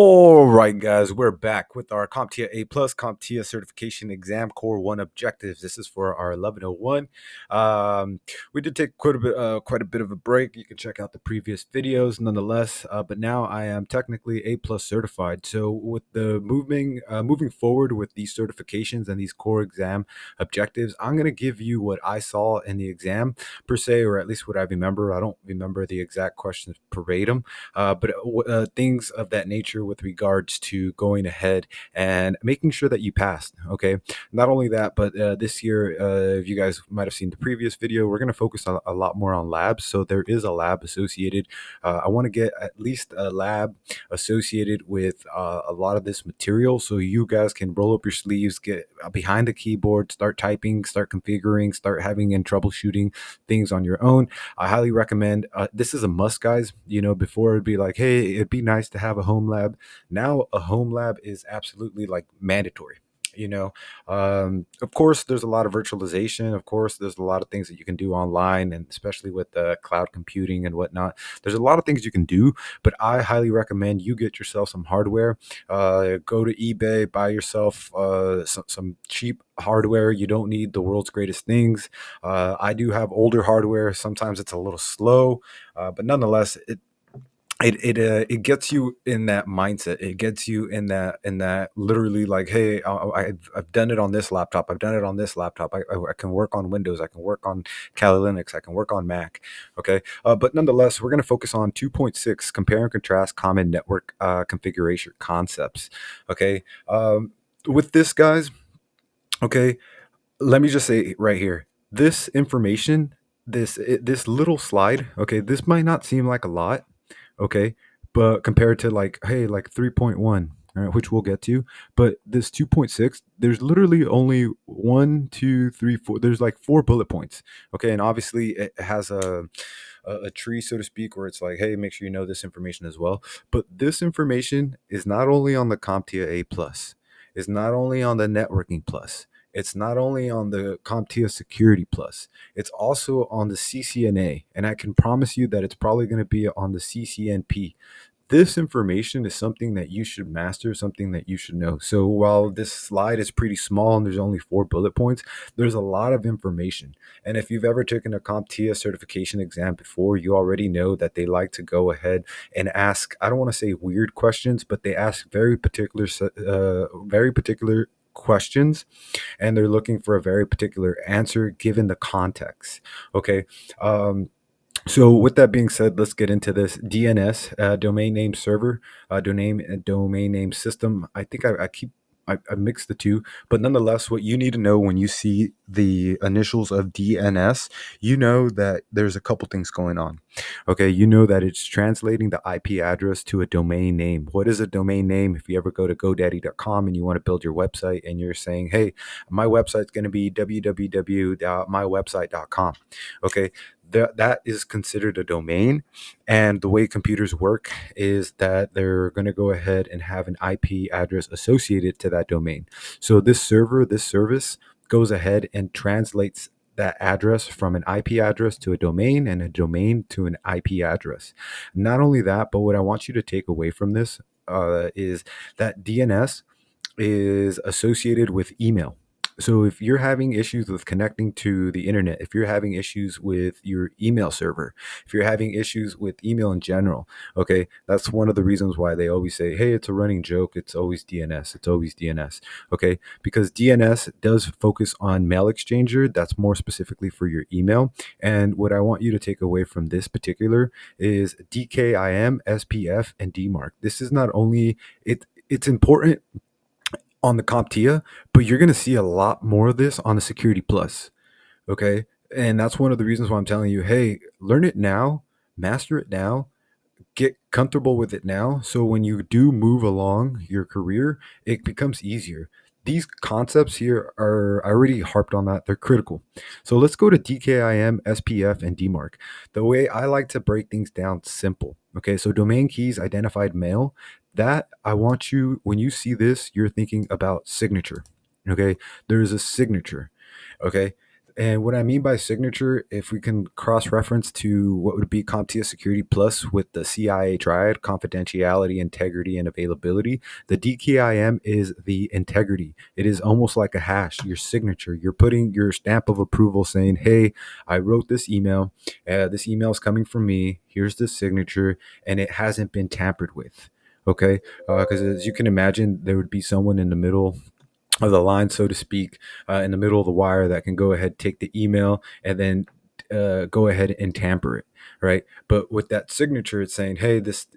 All right, guys, we're back with our CompTIA A Plus CompTIA Certification Exam Core 1 objectives. This is for our 1101. We did take quite a bit of a break. You can check out the previous videos, nonetheless. But now I am technically A Plus certified. So with the moving forward with these certifications and these core exam objectives, I'm going to give you what I saw in the exam per se, or at least what I remember. I don't remember the exact questions verbatim. But things of that nature with regards to going ahead and making sure that you passed. Okay, not only that, but this year, if you guys might have seen the previous video, we're going to focus a lot more on labs. So there is a lab associated. I want to get at least a lab associated with a lot of this material, so you guys can roll up your sleeves, get behind the keyboard, start typing, start configuring, start having and troubleshooting things on your own. I highly recommend. This is a must, guys. You know, before it'd be like, hey, it'd be nice to have a home lab. Now a home lab is absolutely like mandatory. You know, of course, there's a lot of virtualization. Of course, there's a lot of things that you can do online, and especially with cloud computing and whatnot. There's a lot of things you can do, but I highly recommend you get yourself some hardware. Go to eBay, buy yourself some cheap hardware. You don't need the world's greatest things. I do have older hardware. Sometimes it's a little slow, but nonetheless, it gets you in that mindset. It gets you in that literally like, hey, I've done it on this laptop. I've done it on this laptop. I can work on Windows. I can work on Kali Linux. I can work on Mac. Okay, but nonetheless, we're going to focus on 2.6, compare and contrast common network configuration concepts. Okay, with this, guys. Okay, let me just say right here, this information, this little slide, okay, this might not seem like a lot, okay, but compared to like, hey, like 3.1, all right, which we'll get to, but this 2.6, there's literally only one, two, three, four. There's like four bullet points, okay, and obviously it has a tree, so to speak, where it's like, hey, make sure you know this information as well. But this information is not only on the CompTIA A plus, is not only on the networking plus, it's not only on the CompTIA Security Plus, it's also on the CCNA. And I can promise you that it's probably going to be on the CCNP. This information is something that you should master, something that you should know. So while this slide is pretty small and there's only four bullet points, there's a lot of information. And if you've ever taken a CompTIA certification exam before, you already know that they like to go ahead and ask, I don't want to say weird questions, but they ask very particular questions, and they're looking for a very particular answer given the context. Okay. So with that being said, let's get into this. DNS, domain name server, domain name system. I think I mixed the two, but nonetheless, what you need to know when you see the initials of DNS, you know that there's a couple things going on. Okay, you know that it's translating the IP address to a domain name. What is a domain name? If you ever go to GoDaddy.com and you want to build your website and you're saying, hey, my website's going to be www.mywebsite.com. Okay, that is considered a domain. And the way computers work is that they're going to go ahead and have an IP address associated to that domain. So this server, this service goes ahead and translates that address from an IP address to a domain, and a domain to an IP address. Not only that, but what I want you to take away from this is that DNS is associated with email. So if you're having issues with connecting to the internet, if you're having issues with your email server, if you're having issues with email in general, okay, that's one of the reasons why they always say, hey, it's a running joke. It's always DNS. It's always DNS. Okay, because DNS does focus on mail exchanger. That's more specifically for your email. And what I want you to take away from this particular is DKIM, SPF, and DMARC. This is not only it's important on the CompTIA, but you're going to see a lot more of this on the Security Plus. Okay. And that's one of the reasons why I'm telling you, hey, learn it now, master it now, get comfortable with it now. So when you do move along your career, it becomes easier. These concepts here are, I already harped on that. They're critical. So let's go to DKIM, SPF, and DMARC. The way I like to break things down, simple. Okay, so domain keys, identified mail. That I want you, when you see this, you're thinking about signature. Okay, there's a signature. Okay, And what I mean by signature, if we can cross-reference to what would be CompTIA Security Plus with the CIA triad, confidentiality, integrity, and availability, the DKIM is the integrity. It is almost like a hash, your signature. You're putting your stamp of approval saying, hey, I wrote this email. This email is coming from me. Here's the signature, and it hasn't been tampered with. Okay? Because as you can imagine, there would be someone in the middle of the line, so to speak, in the middle of the wire that can go ahead, take the email, and then go ahead and tamper it, right? But with that signature, it's saying, hey, this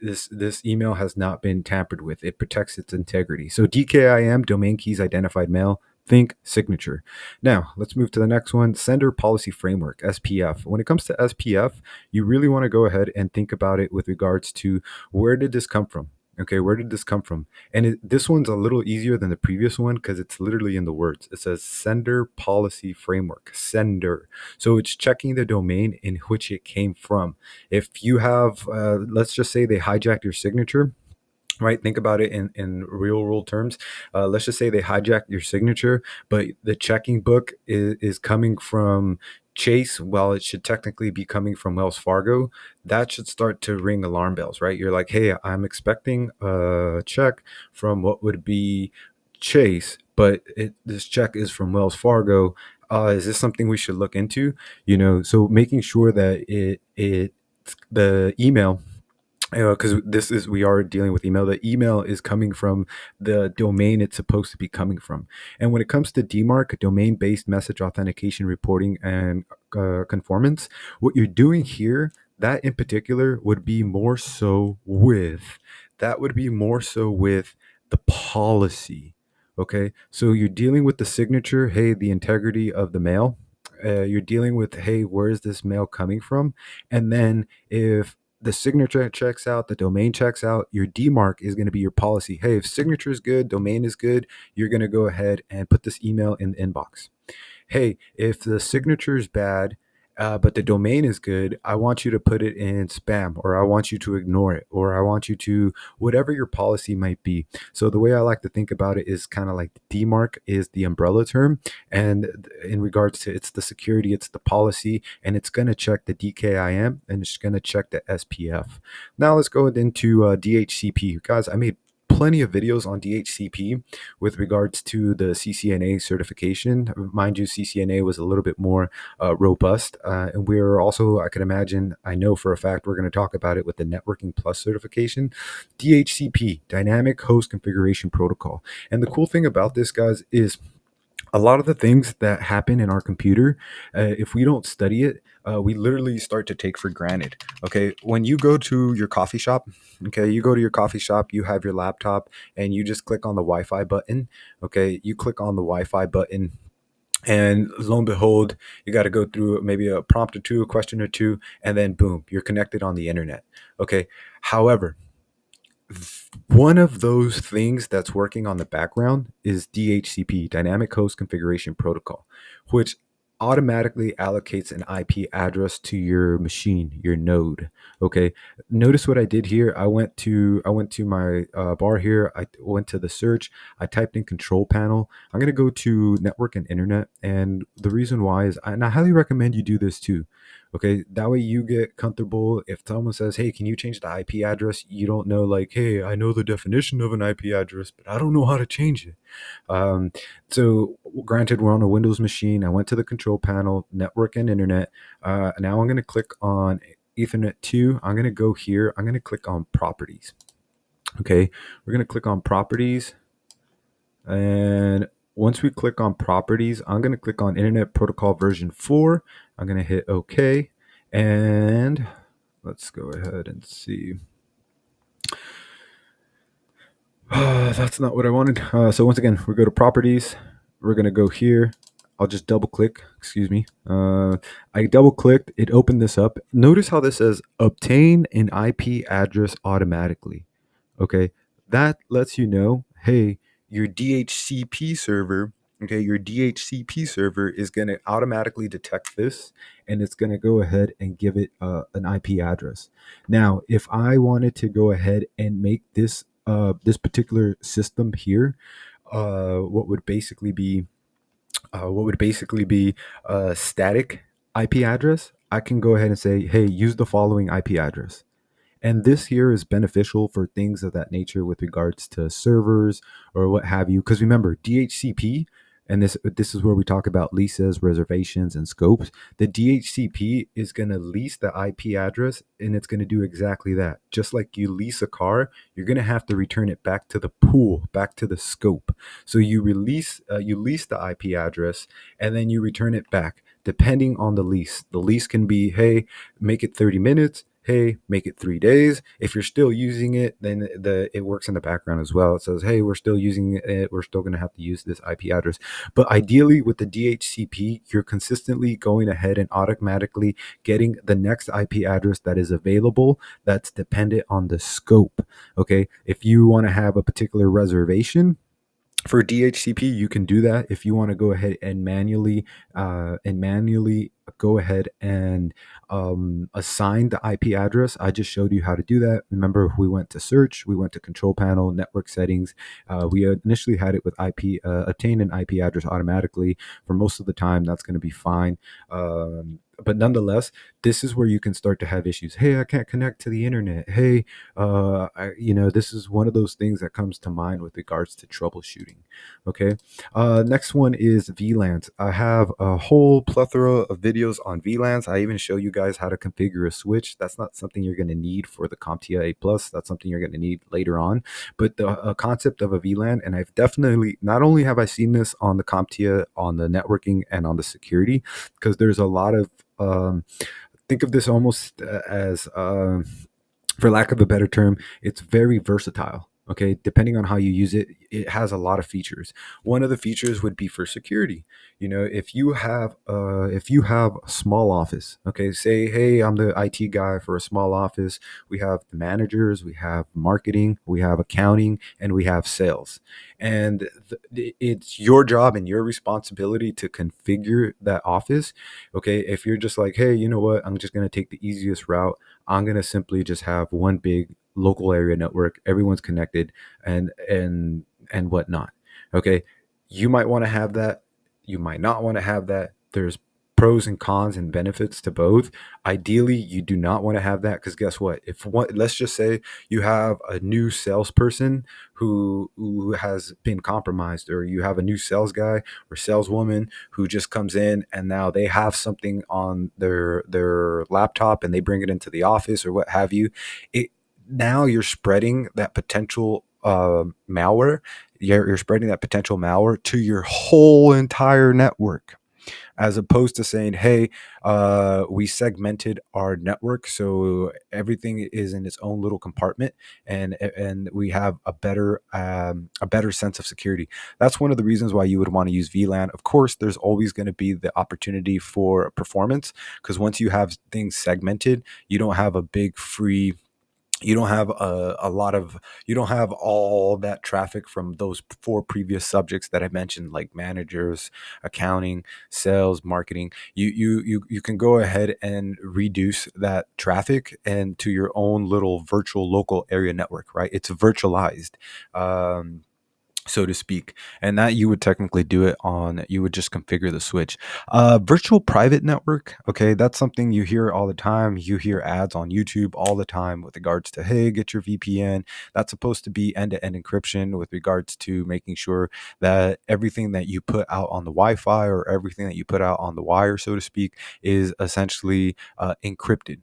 email has not been tampered with. It protects its integrity. So DKIM, domain keys identified mail. Think signature. Now let's move to the next one. Sender policy framework, SPF. When it comes to SPF, you really want to go ahead and think about it with regards to where did this come from? Okay, where did this come from? And this one's a little easier than the previous one because it's literally in the words. It says sender policy framework, sender. So it's checking the domain in which it came from. If you have, let's just say they hijacked your signature, right? Think about it in real world terms. Let's just say they hijacked your signature, but the checking book is coming from Chase. Well, it should technically be coming from Wells Fargo. That should start to ring alarm bells, right? You're like, hey, I'm expecting a check from what would be Chase, but this check is from Wells Fargo. Is this something we should look into? So making sure that the email, because we are dealing with email. The email is coming from the domain it's supposed to be coming from. And when it comes to DMARC, domain-based message authentication reporting and conformance, what you're doing here, that in particular would be more so with the policy. Okay, so you're dealing with the signature. Hey, the integrity of the mail. You're dealing with, hey, where is this mail coming from? And then if the signature checks out, the domain checks out, your DMARC is going to be your policy. Hey, if signature is good, domain is good, you're going to go ahead and put this email in the inbox. Hey, if the signature is bad, but the domain is good, I want you to put it in spam, or I want you to ignore it, or I want you to, whatever your policy might be. So the way I like to think about it is kind of like the DMARC is the umbrella term. And in regards to it's the security, it's the policy, and it's going to check the DKIM and it's going to check the SPF. Now let's go into DHCP. Guys, I made plenty of videos on DHCP with regards to the CCNA certification. Mind you, CCNA was a little bit more robust. And we're also, I can imagine, I know for a fact, we're going to talk about it with the Networking Plus certification. DHCP, Dynamic Host Configuration Protocol. And the cool thing about this, guys, is a lot of the things that happen in our computer, if we don't study it, we literally start to take for granted. Okay, when you go to your coffee shop, you have your laptop, and you just click on the Wi-Fi button. Okay, you click on the Wi-Fi button, and lo and behold, you got to go through maybe a prompt or two, a question or two, and then boom, you're connected on the internet. Okay, however, one of those things that's working on the background is DHCP, Dynamic Host Configuration Protocol, which automatically allocates an IP address to your machine, your node. Okay. Notice what I did here. I went to my bar here. I went to the search. I typed in control panel. I'm gonna go to network and internet, and the reason why is, and I highly recommend you do this too. Okay, that way you get comfortable. If someone says, hey, can you change the IP address? You don't know, like, hey, I know the definition of an IP address, but I don't know how to change it. Um, so granted, we're on a Windows machine. I went to the control panel, network and internet. Now I'm going to click on Ethernet 2. I'm going to go here. I'm going to click on properties. Okay, we're going to click on properties. And once we click on properties, I'm going to click on Internet Protocol version 4. I'm going to hit OK. And let's go ahead and see. That's not what I wanted. So once again, we go to properties. We're going to go here. I'll just double click. Excuse me. I double clicked. It opened this up. Notice how this says obtain an IP address automatically. Okay. That lets you know, hey, your DHCP server, your DHCP server is going to automatically detect this, and it's going to go ahead and give it an IP address. Now, if I wanted to go ahead and make this this particular system here, what would basically be what would basically be a static IP address, I can go ahead and say, hey, use the following IP address. And this here is beneficial for things of that nature with regards to servers or what have you. Because remember, DHCP, and this is where we talk about leases, reservations, and scopes. The DHCP is going to lease the IP address, and it's going to do exactly that. Just like you lease a car, you're going to have to return it back to the pool, back to the scope. So you lease the IP address, and then you return it back. Depending on the lease, the lease can be, hey, make it 30 minutes. Hey, make it 3 days. If you're still using it, then it works in the background as well. It says, hey, we're still using it. We're still going to have to use this IP address. But ideally, with the DHCP, you're consistently going ahead and automatically getting the next IP address that is available that's dependent on the scope. Okay. If you want to have a particular reservation, for DHCP, you can do that. If you want to go ahead and manually go ahead and assign the IP address. I just showed you how to do that. Remember, we went to search, we went to control panel, network settings. We initially had it with IP obtain an IP address automatically. For most of the time, that's going to be fine. But nonetheless, this is where you can start to have issues. Hey, I can't connect to the internet. Hey, this is one of those things that comes to mind with regards to troubleshooting. Okay. Next one is VLANs. I have a whole plethora of videos on VLANs. I even show you guys how to configure a switch. That's not something you're going to need for the CompTIA A plus. That's something you're going to need later on. But the concept of a VLAN, and I've definitely, not only have I seen this on the CompTIA, on the networking and on the security, because there's a lot of think of this almost as for lack of a better term, it's very versatile. Okay, depending on how you use it, it has a lot of features. One of the features would be for security. If you have a small office, okay, say, hey, I'm the IT guy for a small office. We have the managers, we have marketing, we have accounting, and we have sales. And it's your job and your responsibility to configure that office. Okay, if you're just like, hey, you know what, I'm just going to take the easiest route. I'm going to simply just have one big local area network. Everyone's connected and whatnot. Okay. You might want to have that. You might not want to have that. There's pros and cons and benefits to both. Ideally, you do not want to have that because guess what? If one, let's just say you have a new salesperson who has been compromised, or you have a new sales guy or saleswoman who just comes in and now they have something on their laptop and they bring it into the office or what have you. It Now you're spreading that potential malware. You're spreading that potential malware to your whole entire network, as opposed to saying, hey, we segmented our network so everything is in its own little compartment, and we have a better sense of security. That's one of the reasons why you would want to use VLAN. Of course, there's always going to be the opportunity for performance, because once you have things segmented, you don't have a big free you don't have a lot of you don't have all that traffic from those four previous subjects that I mentioned, like managers, accounting, sales, marketing. You can go ahead and reduce that traffic and to your own little virtual local area network, right? It's virtualized. So to speak, and that you would technically do it on, you would just configure the switch. Virtual private network, okay, that's something you hear all the time. You hear ads on YouTube all the time with regards to, hey, get your VPN. That's supposed to be end-to-end encryption with regards to making sure that everything that you put out on the Wi-Fi or everything that you put out on the wire, so to speak, is essentially encrypted.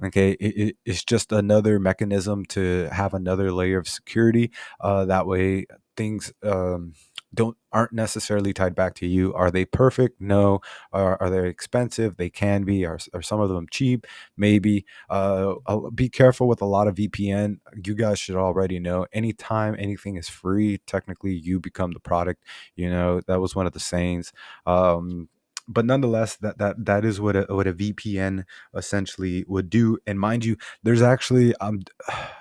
Okay, it's just another mechanism to have another layer of security. That way things don't aren't necessarily tied back to you. Are they perfect? No. Are they expensive? They can be. Are some of them cheap? Maybe. Be careful with a lot of VPN. You guys should already know, anytime anything is free, technically you become the product. That was one of the sayings. But nonetheless, that is what a VPN essentially would do. And mind you, there's actually,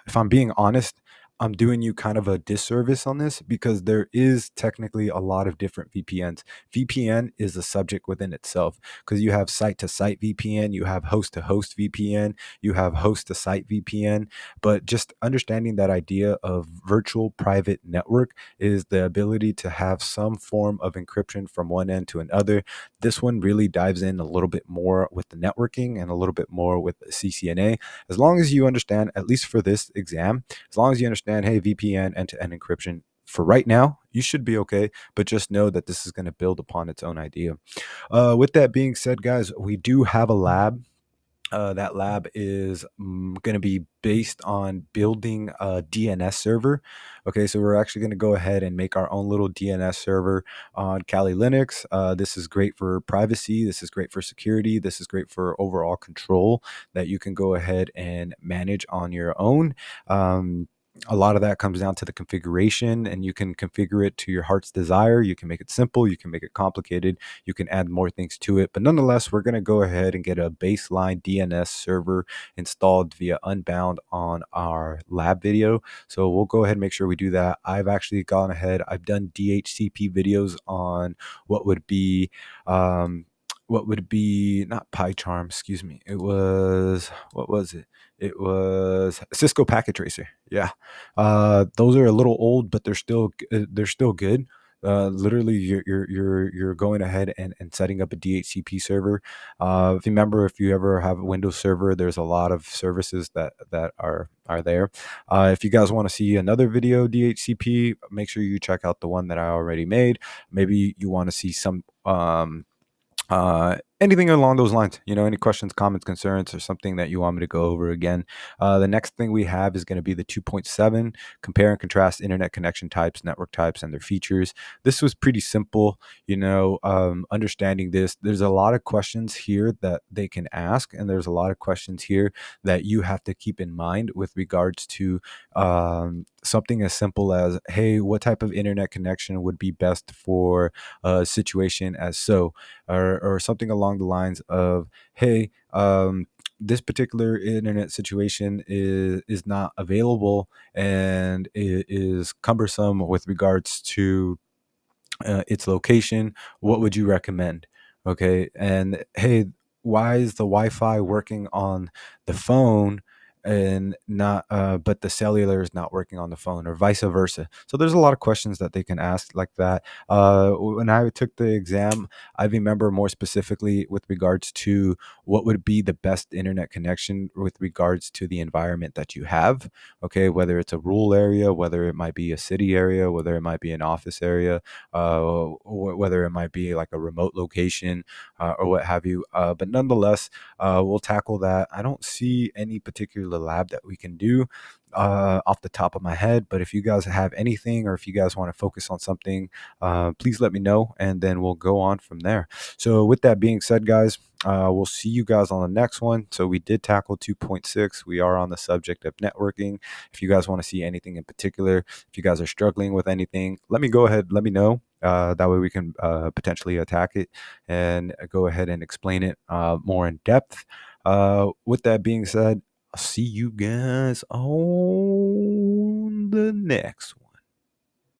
if I'm being honest, I'm doing you kind of a disservice on this because there is technically a lot of different VPNs. VPN is a subject within itself because you have site to site VPN, you have host to host VPN, you have host to site VPN. But just understanding that idea of virtual private network is the ability to have some form of encryption from one end to another. This one really dives in a little bit more with the networking and a little bit more with CCNA. As long as you understand, at least for this exam, as long as you understand, hey, VPN, end-to-end encryption, for right now, you should be okay. But just know that this is going to build upon its own idea. With that being said, guys, we do have a lab. That lab is going to be based on building a DNS server. Okay, so we're actually going to go ahead and make our own little DNS server on Kali Linux. This is great for privacy. This is great for security. This is great for overall control that you can go ahead and manage on your own. A lot of that comes down to the configuration, and you can configure it to your heart's desire. You can make it simple, you can make it complicated, you can add more things to it. But nonetheless, we're going to go ahead and get a baseline DNS server installed via Unbound on our lab video. So we'll go ahead and make sure we do that. I've actually gone ahead, I've done DHCP videos on what would be not PyCharm, excuse me. It was, what was it? It was Cisco Packet Tracer. Yeah. Those are a little old, but they're still good. Literally, you're going ahead and setting up a DHCP server. If you remember, if you ever have a Windows server, there's a lot of services that are there. If you guys want to see another video DHCP, make sure you check out the one that I already made. Maybe you want to see some anything along those lines, any questions, comments, concerns, or something that you want me to go over again. The next thing we have is going to be the 2.7, compare and contrast internet connection types, network types, and their features. This was pretty simple, understanding this. There's a lot of questions here that they can ask, and there's a lot of questions here that you have to keep in mind with regards to something as simple as, hey, what type of internet connection would be best for a situation as so, or something along the lines of, hey, this particular internet situation is not available and it is cumbersome with regards to its location. What would you recommend? Okay, and hey, why is the Wi-Fi working on the phone and not but the cellular is not working on the phone, or vice versa? So there's a lot of questions that they can ask like that. When I took the exam, I remember more specifically with regards to what would be the best internet connection with regards to the environment that you have. Okay, whether it's a rural area, whether it might be a city area, whether it might be an office area, whether it might be like a remote location, or what have you. But nonetheless, we'll tackle that. I don't see any particular lab that we can do off the top of my head, but if you guys have anything, or if you guys want to focus on something, please let me know, and then we'll go on from there. So with that being said, guys, we'll see you guys on the next one. So we did tackle 2.6. We are on the subject of networking. If you guys want to see anything in particular, if you guys are struggling with anything, let me know. That way we can potentially attack it and go ahead and explain it more in depth. With that being said, I'll see you guys on the next one.